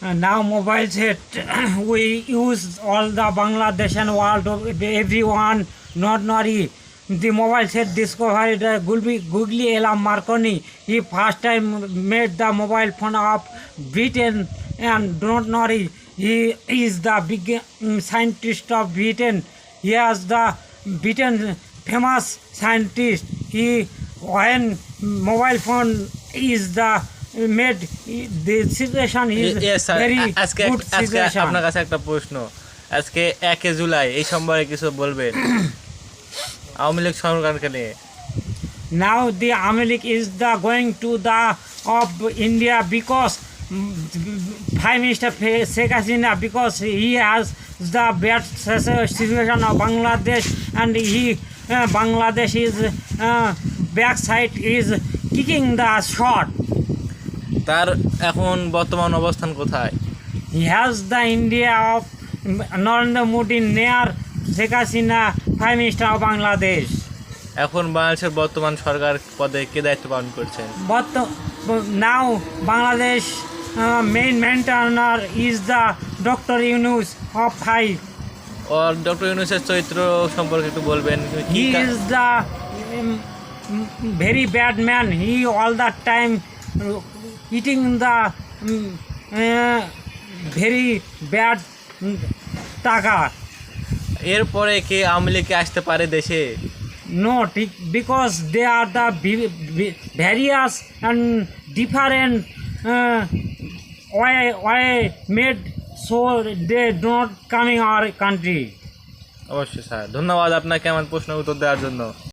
now mobile set we use all the Bangladesh world everyone not nori the mobile set discovered Googly Elam Marconi. He first time made the mobile phone of Britain and don't nori he is the big scientist of Britain. He has the Britain famous scientist. He when mobile phone is the made the situation is very আজকে good situation. আপনার কাছে একটা প্রশ্ন, আজকে 1 জুলাই এই সম্পর্কে কিছু বলবেন আওয়ামী লীগ সরকারকে নিয়ে? Now the Amelik is the going to the of India because Prime Minister Sheikh Hasina because he has the bad situation of Bangladesh and he Bangladesh is backside is kicking the shot. তার এখন বর্তমান অবস্থান কোথায়? He has the India of Narendra Modi near Sheikh Hasina Prime Minister of Bangladesh. এখন বাংলাদেশের বর্তমান সরকার পদে কে দায়িত্ব পালন করছেন? But now Bangladesh main maintainer is the Dr. Yunus of Five. আর ডক্টর ইউনূসের চরিত্র সম্পর্কে একটু বলবেন? He is the very bad man. He all the time eating the very bad taka. এরপরে কে আওয়ামী লীগে আসতে পারে দেশে? No, because they are the various and different way made so they not coming our country. অবশ্যই sir, ধন্যবাদ আপনাকে আমার প্রশ্নের উত্তর দেওয়ার জন্য।